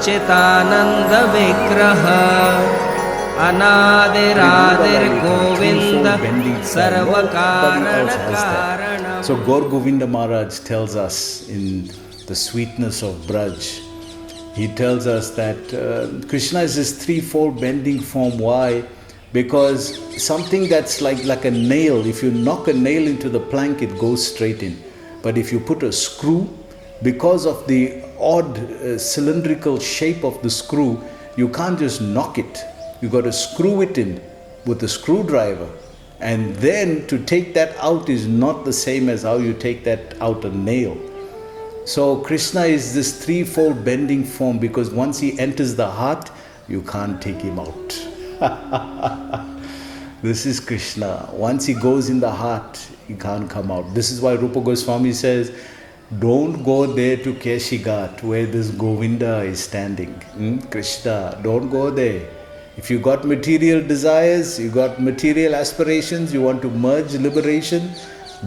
सच्चिदानंद विग्रह अनादिरादिर गोविंद सर्व कारण कारण. So Gaur Govinda Maharaj tells us in the sweetness of Braj, he tells us that Krishna is this threefold bending form. Why? Because something that's like a nail, if you knock a nail into the plank, it goes straight in. But if you put a screw, because of the odd cylindrical shape of the screw, you can't just knock it. You got to screw it in with a screwdriver. And then to take that out is not the same as how you take that out a nail. So Krishna is this threefold bending form, because once he enters the heart, you can't take him out. This is Krishna. Once he goes in the heart, he can't come out. This is why Rupa Goswami says, don't go there to Keshigat where this Govinda is standing. Krishna, don't go there. If you got material desires, you got material aspirations, you want to merge liberation,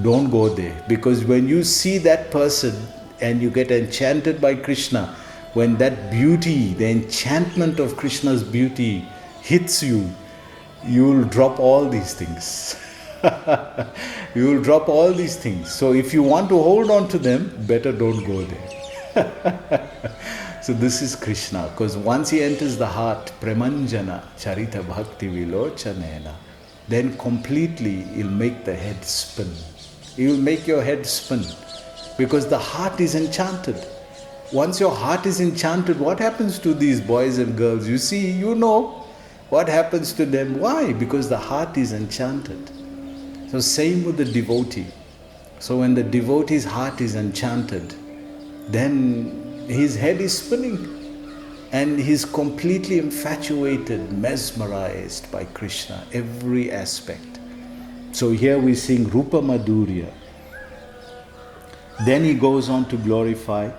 don't go there. Because when you see that person and you get enchanted by Krishna, when that beauty, the enchantment of Krishna's beauty hits you, you will drop all these things. You will drop all these things. So if you want to hold on to them, better don't go there. So this is Krishna, because once he enters the heart, Premanjana Charita Bhakti Vilochanena, then completely he'll make the head spin. He will make your head spin, because the heart is enchanted. Once your heart is enchanted, what happens to these boys and girls? You see, you know what happens to them. Why? Because the heart is enchanted. So same with the devotee. So when the devotee's heart is enchanted, then his head is spinning and he's completely infatuated, mesmerized by Krishna, every aspect. So here we sing Rupa Madhurya. Then he goes on to glorify,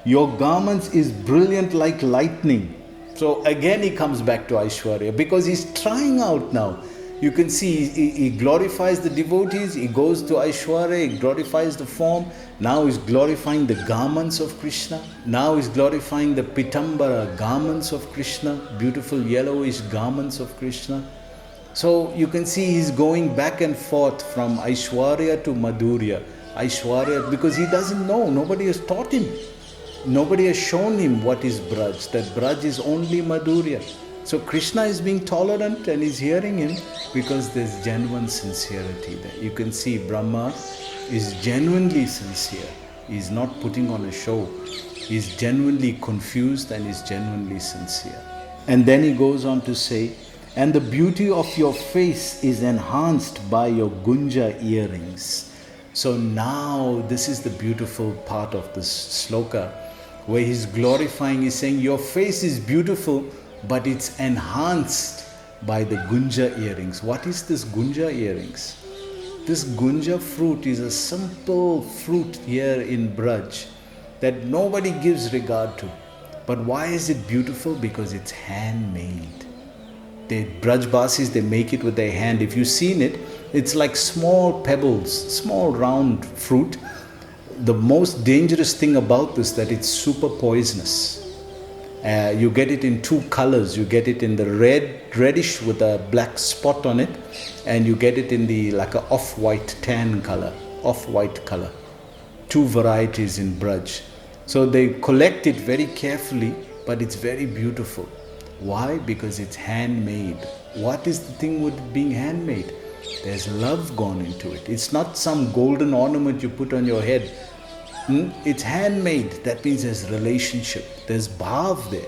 your garments is brilliant like lightning. So again he comes back to Aishwarya, because he's trying out now. You can see he glorifies the devotees, he goes to Aishwarya, he glorifies the form. Now he's glorifying the garments of Krishna. Now he's glorifying the pitambara garments of Krishna, beautiful yellowish garments of Krishna. So you can see he's going back and forth from Aishwarya to Madhurya. Aishwarya, because he doesn't know, nobody has taught him. Nobody has shown him what is Braj, that Braj is only Madhurya. So Krishna is being tolerant and is hearing him because there's genuine sincerity there. You can see Brahma is genuinely sincere. He's not putting on a show. He's genuinely confused and is genuinely sincere. And then he goes on to say, and the beauty of your face is enhanced by your gunja earrings. So now this is the beautiful part of this sloka, where he's glorifying, he's saying your face is beautiful, but it's enhanced by the gunja earrings. What is this gunja earrings? This gunja fruit is a simple fruit here in Braj that nobody gives regard to. But why is it beautiful? Because it's handmade. The Brajbasis, they make it with their hand. If you've seen it, it's like small pebbles, small round fruit. The most dangerous thing about this, that it's super poisonous. You get it in two colors. You get it in the reddish with a black spot on it, and you get it in the like a off-white tan color, off-white color. Two varieties in Braj. So they collect it very carefully, but it's very beautiful. Why? Because it's handmade. What is the thing with being handmade? There's love gone into it. It's not some golden ornament you put on your head. It's handmade. That means there's relationship. There's bhav there.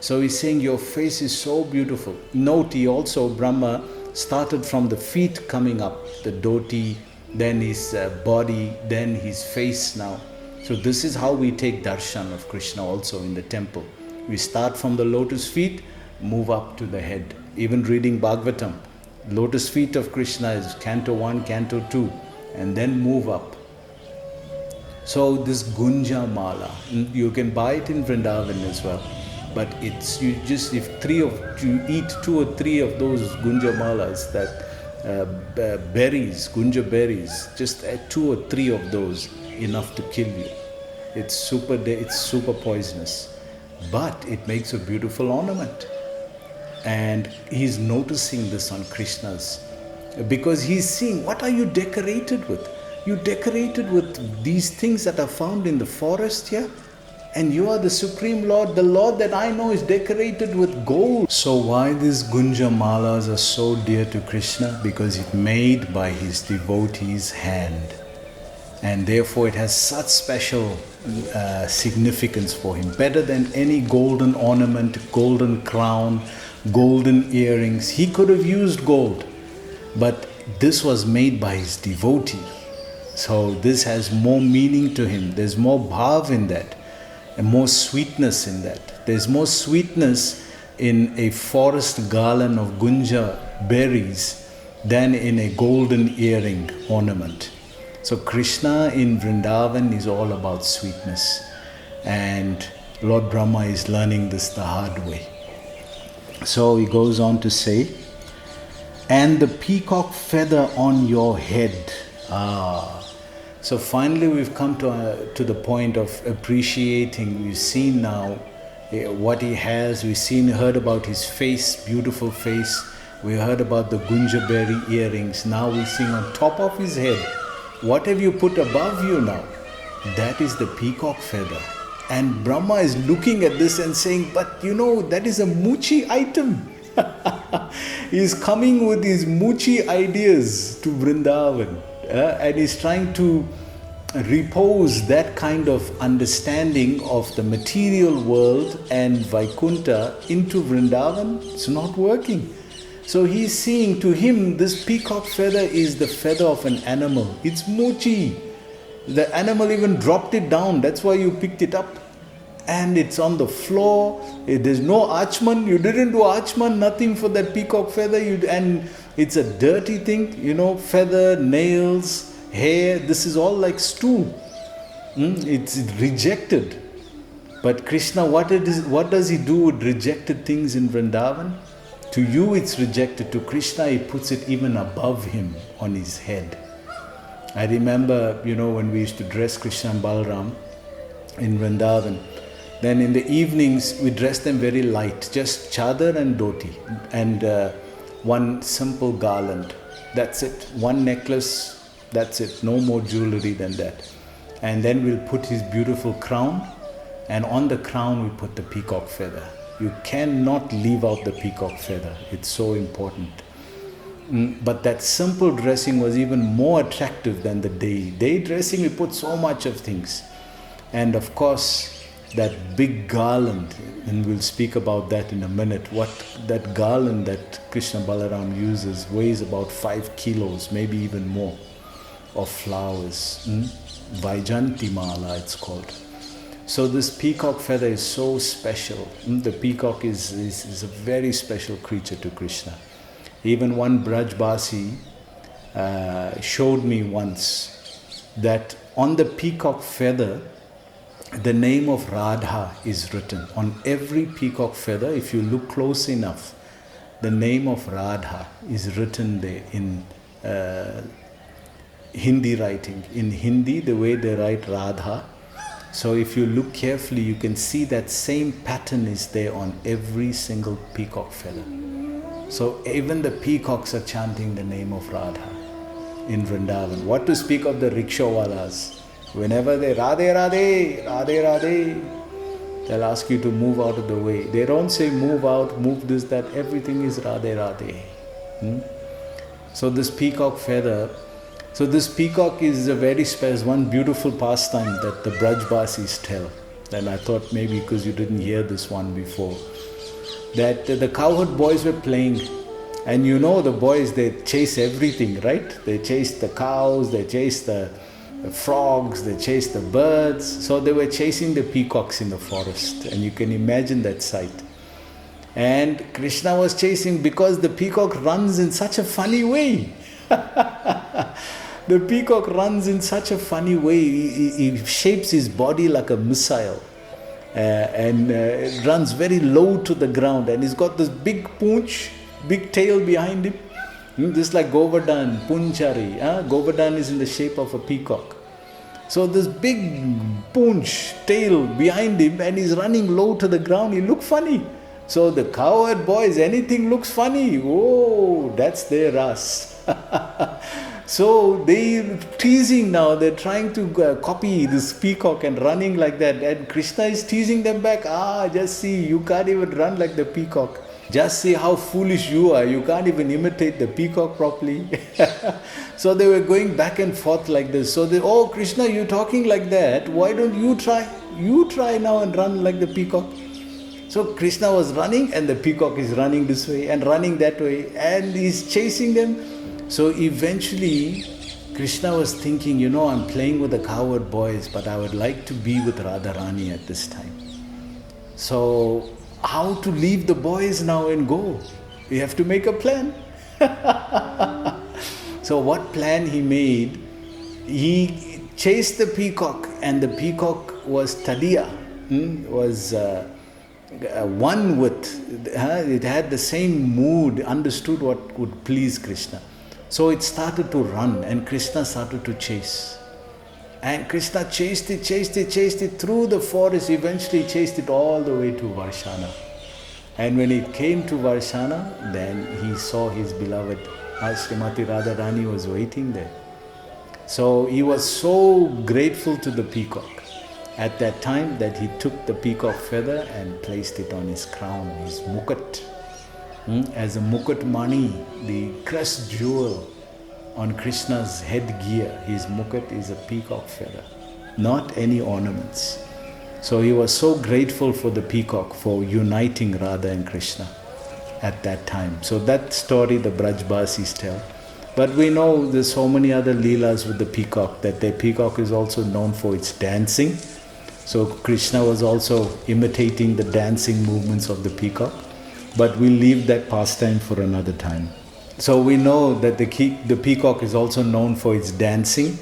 So he's saying your face is so beautiful. Note, he also, Brahma, started from the feet coming up, the dhoti, then his body, then his face now. So this is how we take darshan of Krishna also in the temple. We start from the lotus feet, move up to the head. Even reading Bhagavatam, lotus feet of Krishna is canto 1, canto 2, and then move up. So this Gunja Mala, you can buy it in Vrindavan as well. But it's, you just, if you eat 2 or 3 of those Gunja Malas, that berries, Gunja berries, just 2 or 3 of those, enough to kill you. It's super poisonous. but it makes a beautiful ornament. And he's noticing this on Krishna's, because he's seeing, what are you decorated with? You decorated with these things that are found in the forest here, and you are the Supreme Lord. The Lord that I know is decorated with gold. So why these Gunja malas are so dear to Krishna? Because it's made by his devotee's hand, and therefore it has such special significance for him, better than any golden ornament, golden crown, golden earrings. He could have used gold, but this was made by his devotee. So this has more meaning to him. There's more bhav in that, and more sweetness in that. There's more sweetness in a forest garland of gunja berries than in a golden earring ornament. So Krishna in Vrindavan is all about sweetness, and Lord Brahma is learning this the hard way. So he goes on to say, and the peacock feather on your head. So finally we've come to the point of appreciating. We've seen now what he has. We've heard about his face, beautiful face. We heard about the gunja berry earrings. Now we're seeing on top of his head. What have you put above you now? That is the peacock feather. And Brahma is looking at this and saying, but that is a Muchi item. He's coming with his Muchi ideas to Vrindavan. And he's trying to repose that kind of understanding of the material world and Vaikuntha into Vrindavan. It's not working. So he's seeing, to him, this peacock feather is the feather of an animal. It's Muchi. The animal even dropped it down. That's why you picked it up. And it's on the floor. There's no achman. You didn't do achman, nothing for that peacock feather. And it's a dirty thing, feather, nails, hair. This is all like stool. It's rejected. But Krishna, what does he do with rejected things in Vrindavan? To you it's rejected. To Krishna he puts it even above him on his head. I remember, when we used to dress Krishna and Balaram in Vrindavan, then in the evenings we dressed them very light, just chadar and dhoti, and one simple garland. That's it. One necklace, that's it. No more jewelry than that. And then we'll put his beautiful crown, and on the crown we put the peacock feather. You cannot leave out the peacock feather. It's so important. But that simple dressing was even more attractive than the day dressing. We put so much of things, and of course that big garland, and we'll speak about that in a minute. What that garland that Krishna Balaram uses weighs about 5 kilos, maybe even more, of flowers. Vaijanti Mala it's called. So this peacock feather is so special. The peacock is a very special creature to Krishna. Even one Brajbasi showed me once that on the peacock feather, the name of Radha is written. On every peacock feather, if you look close enough, the name of Radha is written there in Hindi writing. In Hindi, the way they write Radha, so if you look carefully, you can see that same pattern is there on every single peacock feather. So even the peacocks are chanting the name of Radha in Vrindavan. What to speak of the rickshawalas? Whenever they Radhe Radhe, Radhe Radhe, they'll ask you to move out of the way. They don't say move out, move this, that. Everything is Radhe Radhe. So this peacock feather, so this peacock is a very special, one beautiful pastime that the Brajbasis tell. And I thought maybe because you didn't hear this one before, that the cowherd boys were playing, and the boys, they chase everything, right? They chase the cows, they chase the frogs, they chase the birds. So they were chasing the peacocks in the forest, and you can imagine that sight. And Krishna was chasing because the peacock runs in such a funny way. The peacock runs in such a funny way. He shapes his body like a missile. And it runs very low to the ground, and he's got this big poonch, big tail behind him, just like Govardhan, Punchari. Govardhan is in the shape of a peacock, So this big poonch tail behind him, and he's running low to the ground. He looked funny. So the cowherd boys, anything looks funny. Oh, that's their us. So they're teasing now. They're trying to copy this peacock and running like that. And Krishna is teasing them back. Just see, you can't even run like the peacock. Just see how foolish you are. You can't even imitate the peacock properly. So they were going back and forth like this. So they, oh Krishna, you're talking like that. Why don't you try? You try now and run like the peacock. So Krishna was running and the peacock is running this way and running that way. And he's chasing them. So eventually Krishna was thinking, I'm playing with the cowherd boys, but I would like to be with Radharani at this time. So how to leave the boys now and go? We have to make a plan. So what plan he made? He chased the peacock, and the peacock was Tadiya, was one with, it had the same mood, understood what would please Krishna. So it started to run, and Krishna started to chase. And Krishna chased it through the forest, eventually chased it all the way to Varshana. And when it came to Varshana, then he saw his beloved Srimati Radharani was waiting there. So he was so grateful to the peacock at that time that he took the peacock feather and placed it on his crown, his mukut. As a mukut mani, the crest jewel on Krishna's headgear, his mukut is a peacock feather, not any ornaments. So he was so grateful for the peacock for uniting Radha and Krishna at that time. So that story the Brajbasis tell. But we know there's so many other leelas with the peacock, that the peacock is also known for its dancing. So Krishna was also imitating the dancing movements of the peacock. But we'll leave that pastime for another time. So we know that the peacock is also known for its dancing.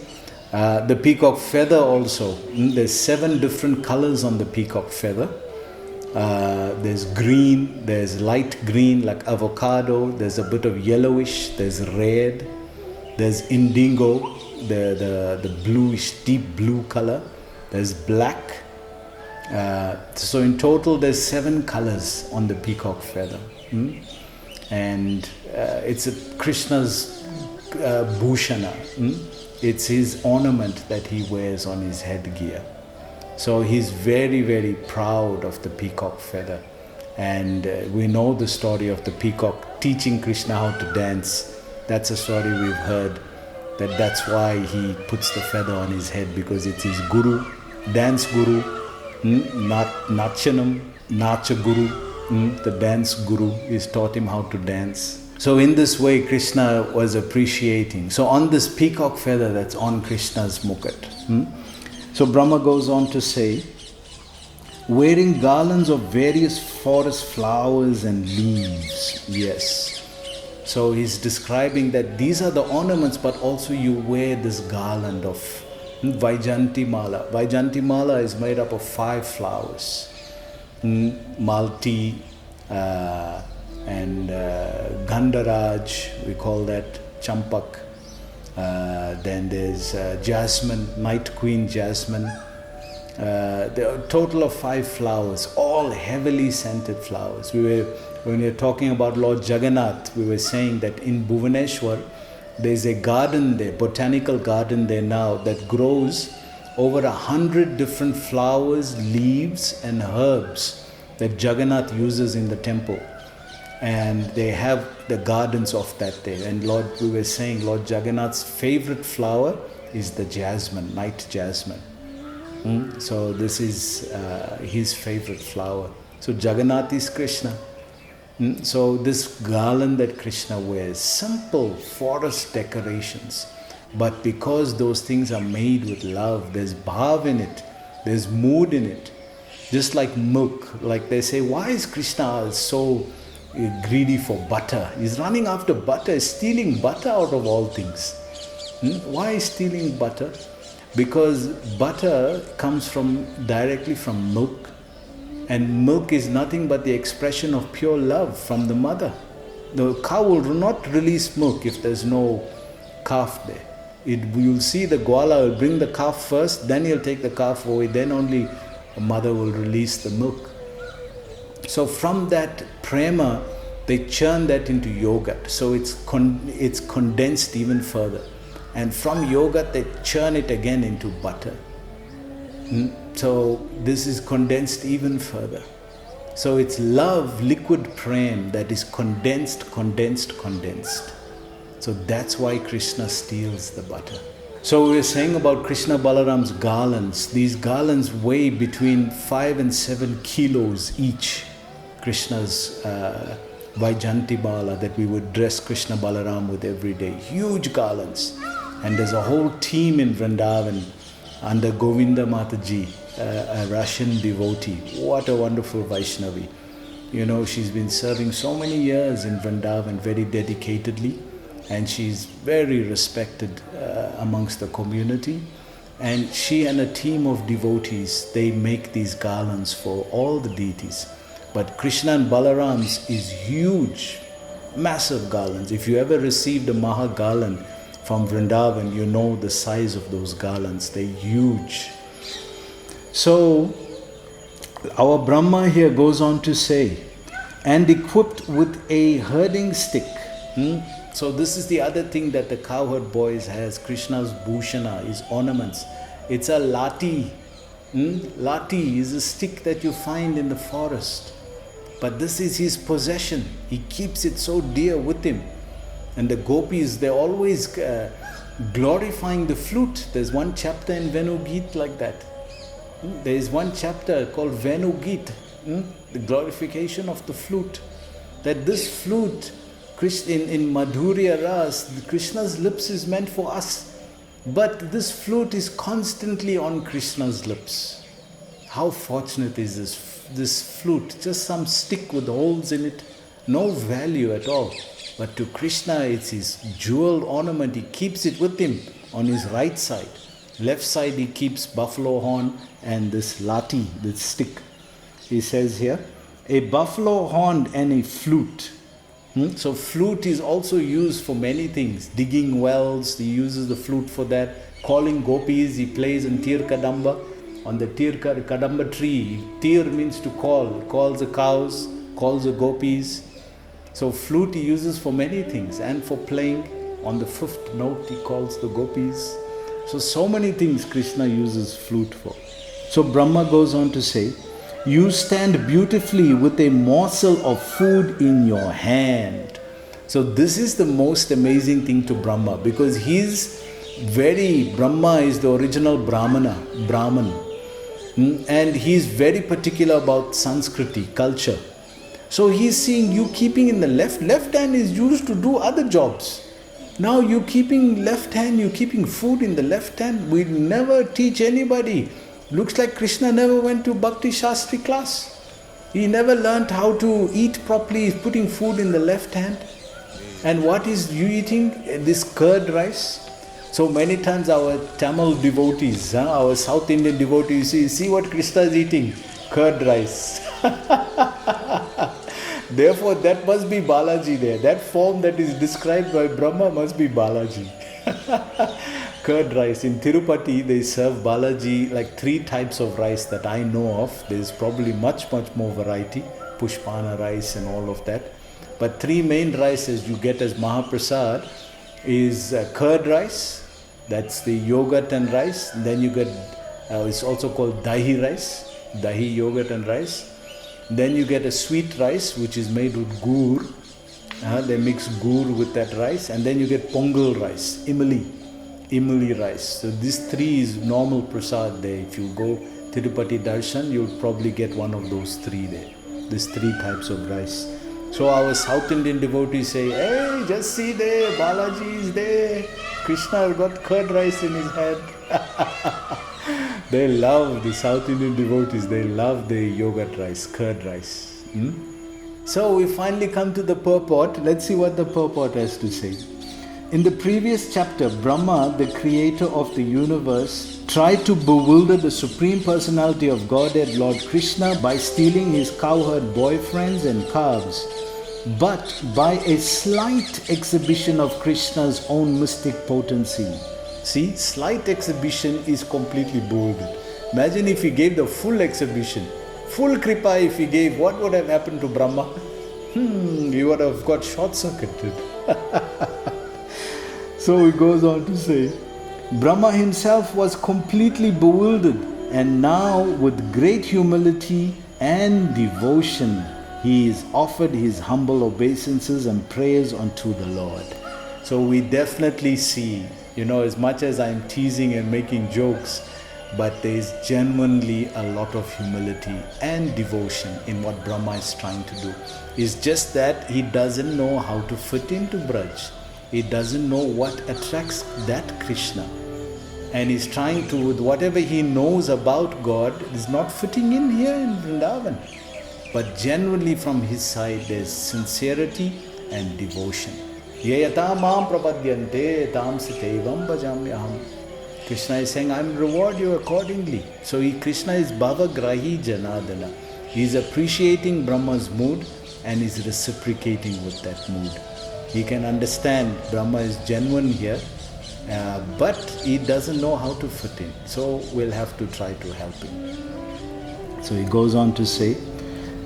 The peacock feather also, there's 7 different colors on the peacock feather. There's green, there's light green like avocado, there's a bit of yellowish, there's red, there's indigo, the bluish, deep blue color, there's black. So in total there's 7 colors on the peacock feather. And it's Krishna's bhushana. It's his ornament that he wears on his headgear. So he's very, very proud of the peacock feather. And we know the story of the peacock teaching Krishna how to dance. That's a story we've heard, that's why he puts the feather on his head, because it's his guru, dance guru, Nachanam, Nacha guru, the dance guru is taught him how to dance. So in this way Krishna was appreciating. So on this peacock feather that's on Krishna's mukut. So Brahma goes on to say, wearing garlands of various forest flowers and leaves. Yes. So he's describing that these are the ornaments, but also you wear this garland of Vaijanti Mala. Vaijanti Mala is made up of 5 flowers. Malti and Gandharaj, we call that Champak. Then there's jasmine, night queen jasmine. There are a total of 5 flowers, all heavily scented flowers. When we were talking about Lord Jagannath, we were saying that in Bhuvaneshwar, there's a garden there, botanical garden there now, that grows over 100 different flowers, leaves and herbs that Jagannath uses in the temple. And they have the gardens of that there. And we were saying Lord Jagannath's favorite flower is the jasmine, night jasmine. So this is his favorite flower. So Jagannath is Krishna. So this garland that Krishna wears, simple forest decorations, but because those things are made with love, there's bhav in it, there's mood in it. Just like milk, like they say, why is Krishna so greedy for butter? He's running after butter, stealing butter out of all things. Why is stealing butter? Because butter comes directly from milk. And milk is nothing but the expression of pure love from the mother. The cow will not release milk if there's no calf there. You'll see the Gwala will bring the calf first, then he'll take the calf away, then only a mother will release the milk. So from that prema, they churn that into yogurt. So it's condensed even further. And from yogurt, they churn it again into butter. So this is condensed even further. So it's love, liquid prem that is condensed. So that's why Krishna steals the butter. So we were saying about Krishna Balaram's garlands. These garlands weigh between 5 and 7 kilos each. Krishna's Vaijanti Bala that we would dress Krishna Balaram with every day. Huge garlands. And there's a whole team in Vrindavan under Govinda Mataji, a Russian devotee. What a wonderful Vaishnavi. You know, she's been serving so many years in Vrindavan very dedicatedly, and she's very respected amongst the community. And she and a team of devotees, they make these garlands for all the deities. But Krishna and Balaram's is huge, massive garlands. If you ever received a Maha garland from Vrindavan, you know the size of those garlands. They're huge. So, our Brahma here goes on to say, and equipped with a herding stick. So this is the other thing that the cowherd boys has, Krishna's bhushana, his ornaments. It's a lati. Lati is a stick that you find in the forest. But this is his possession. He keeps it so dear with him. And the gopis, they're always glorifying the flute. There's one chapter in Venu Geet like that. There is one chapter called Venu Geet, the glorification of the flute. That this flute, in Madhurya Ras, Krishna's lips is meant for us. But this flute is constantly on Krishna's lips. How fortunate is this flute? Just some stick with holes in it, no value at all. But to Krishna, it's his jeweled ornament. He keeps it with him on his right side. Left side, he keeps buffalo horn and this lati, this stick. He says here, a buffalo horn and a flute. So flute is also used for many things. Digging wells, he uses the flute for that. Calling gopis, he plays in Tir Kadamba. On the Tir Kadamba tree, Tir means to call. Calls the cows, calls the gopis. So flute he uses for many things. And for playing, on the 5th note, he calls the gopis. So many things Krishna uses flute for. So Brahma goes on to say, you stand beautifully with a morsel of food in your hand. So this is the most amazing thing to Brahma, because Brahma is the original Brahman. And he's very particular about Sanskriti, culture. So he's seeing you keeping in the left hand is used to do other jobs. Now you keeping left hand, you keeping food in the left hand. We never teach anybody. Looks like Krishna never went to Bhakti Shastri class. He never learnt how to eat properly. He's putting food in the left hand. And what is you eating? This curd rice. So many times our Tamil devotees, our South Indian devotees, see what Krishna is eating? Curd rice. Therefore, that must be Balaji there. That form that is described by Brahma must be Balaji. Curd rice. In Tirupati, they serve Balaji like 3 types of rice that I know of. There's probably much more variety. Pushpana rice and all of that. But 3 main rices you get as Mahaprasad is curd rice. That's the yogurt and rice. And then you get, it's also called dahi rice. Dahi, yogurt and rice. Then you get a sweet rice which is made with gur. They mix gur with that rice. And then you get pongal rice, imli rice. So these 3 is normal prasad there. If you go Tirupati Darshan, you'll probably get one of those 3 there. These 3 types of rice. So our South Indian devotees say, hey, just see there, Balaji is there. Krishna got curd rice in his hand. They love the South Indian devotees. They love the yogurt rice, curd rice. So we finally come to the purport. Let's see what the purport has to say. In the previous chapter, Brahma, the creator of the universe, tried to bewilder the Supreme Personality of Godhead, Lord Krishna, by stealing his cowherd boyfriends and calves. But by a slight exhibition of Krishna's own mystic potency. See, slight exhibition is completely bewildered. Imagine if he gave the full exhibition, full kripa if he gave, what would have happened to Brahma? He would have got short-circuited. So he goes on to say, Brahma himself was completely bewildered, and now with great humility and devotion, he is offered his humble obeisances and prayers unto the Lord. So we definitely see, as much as I'm teasing and making jokes, but there is genuinely a lot of humility and devotion in what Brahma is trying to do. It's just that he doesn't know how to fit into Braj. He doesn't know what attracts that Krishna. And he's trying to, with whatever he knows about God, is not fitting in here in Vrindavan. But genuinely from his side, there's sincerity and devotion. Yayata mam prapadyante tam sitevam bhajamyaham. Krishna is saying, I will reward you accordingly. So Krishna is bhavagrahi janadana. He is appreciating Brahma's mood and is reciprocating with that mood. He can understand Brahma is genuine here, but he doesn't know how to fit in. So we'll have to try to help him. So he goes on to say,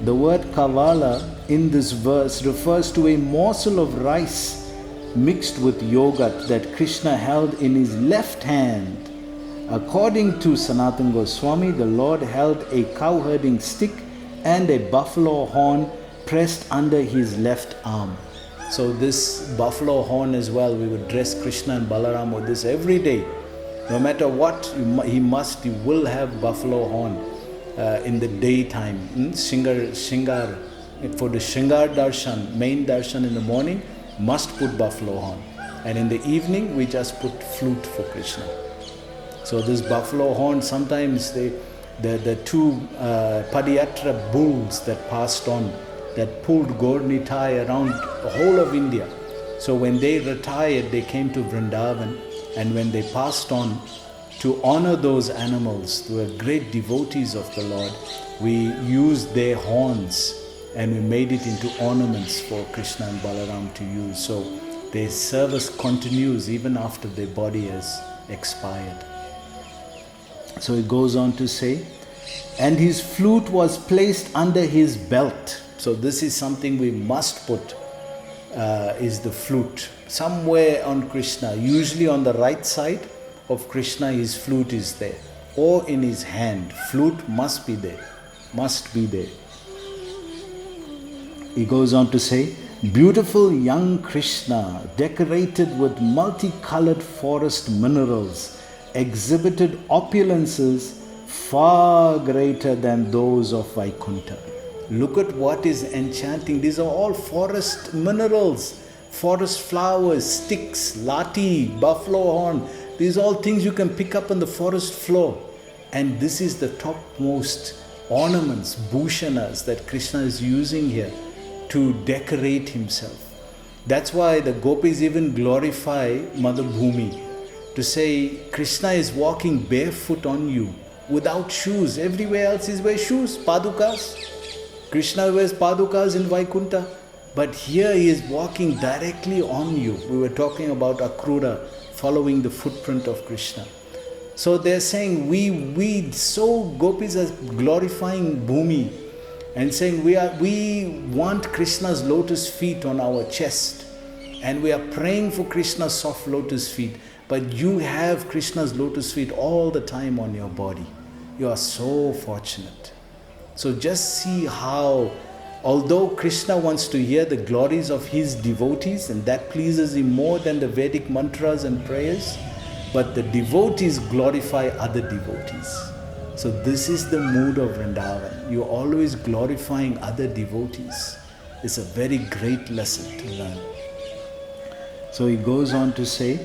the word kavala in this verse refers to a morsel of rice mixed with yogurt that Krishna held in his left hand. According to Sanatana Goswami, the Lord held a cow-herding stick and a buffalo horn pressed under his left arm. So this buffalo horn as well, we would dress Krishna and Balaram with this every day. No matter what, he will have buffalo horn in the daytime. Shingar. For the Shingar darshan, main darshan in the morning, must put buffalo horn. And in the evening, we just put flute for Krishna. So this buffalo horn, sometimes the two Padiyatra bulls that passed on, that pulled Gaur-Nitai around the whole of India. So when they retired, they came to Vrindavan, and when they passed on, to honor those animals, who were great devotees of the Lord, we used their horns and we made it into ornaments for Krishna and Balaram to use. So their service continues even after their body has expired. So it goes on to say, and his flute was placed under his belt. So this is something we must put, is the flute. Somewhere on Krishna, usually on the right side of Krishna, his flute is there. Or in his hand, flute must be there. Must be there. He goes on to say, beautiful young Krishna, decorated with multicolored forest minerals, exhibited opulences far greater than those of Vaikuntha. Look at what is enchanting. These are all forest minerals, forest flowers, sticks, lati, buffalo horn. These are all things you can pick up on the forest floor. And this is the topmost ornaments, bhushanas that Krishna is using here to decorate himself. That's why the gopis even glorify Mother Bhumi to say Krishna is walking barefoot on you without shoes. Everywhere else he wears shoes, padukas. Krishna wears padukas in Vaikuntha, but here he is walking directly on you. We were talking about Akrura following the footprint of Krishna. So they're saying gopis are glorifying Bhumi and saying we want Krishna's lotus feet on our chest, and we are praying for Krishna's soft lotus feet, but you have Krishna's lotus feet all the time on your body. You are so fortunate. So just see how, although Krishna wants to hear the glories of his devotees, and that pleases him more than the Vedic mantras and prayers, but the devotees glorify other devotees. So this is the mood of Vrindavan. You're always glorifying other devotees. It's a very great lesson to learn. So he goes on to say,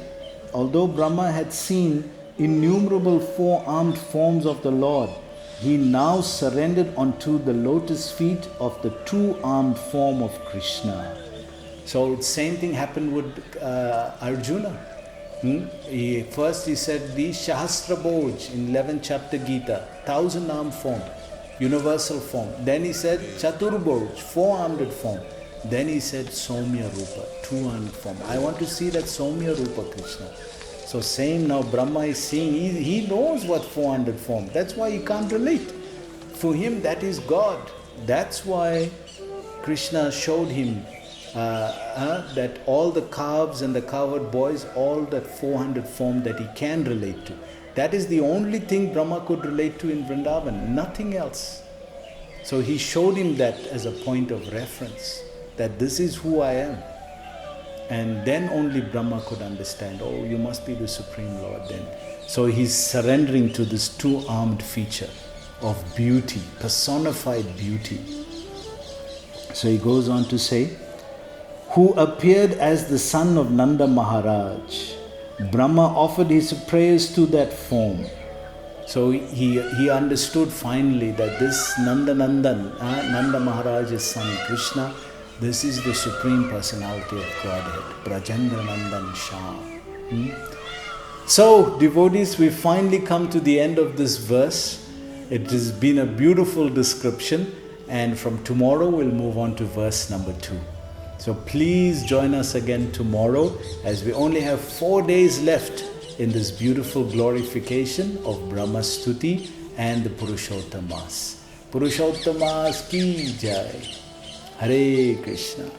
although Brahma had seen innumerable four-armed forms of the Lord, he now surrendered unto the lotus feet of the two-armed form of Krishna. So same thing happened with Arjuna. First he said the Shahasra Bhoj in 11th chapter Gita, 1,000-armed form, universal form. Then he said Chatur Bhoj, 4-armed form. Then he said Somya Rupa, 2-armed form. I want to see that Somya Rupa Krishna. So same now Brahma is seeing, he knows what 400 form. That's why he can't relate. For him that is God. That's why Krishna showed him that all the calves and the cowherd boys, all that 400 form that he can relate to. That is the only thing Brahma could relate to in Vrindavan, nothing else. So he showed him that as a point of reference, that this is who I am. And then only Brahma could understand, oh, you must be the Supreme Lord then. So he's surrendering to this two-armed feature of beauty, personified beauty. So he goes on to say, who appeared as the son of Nanda Maharaj. Brahma offered his prayers to that form. So he understood finally that this Nanda Maharaj's son Krishna, this is the Supreme Personality of Godhead, Brajendra Nandan Shah. So devotees, we finally come to the end of this verse. It has been a beautiful description, and from tomorrow we'll move on to verse number 2. So please join us again tomorrow, as we only have 4 days left in this beautiful glorification of Brahma Stuti and the Purushotam Maas. Purushotam Maas ki jai. Hare Krishna.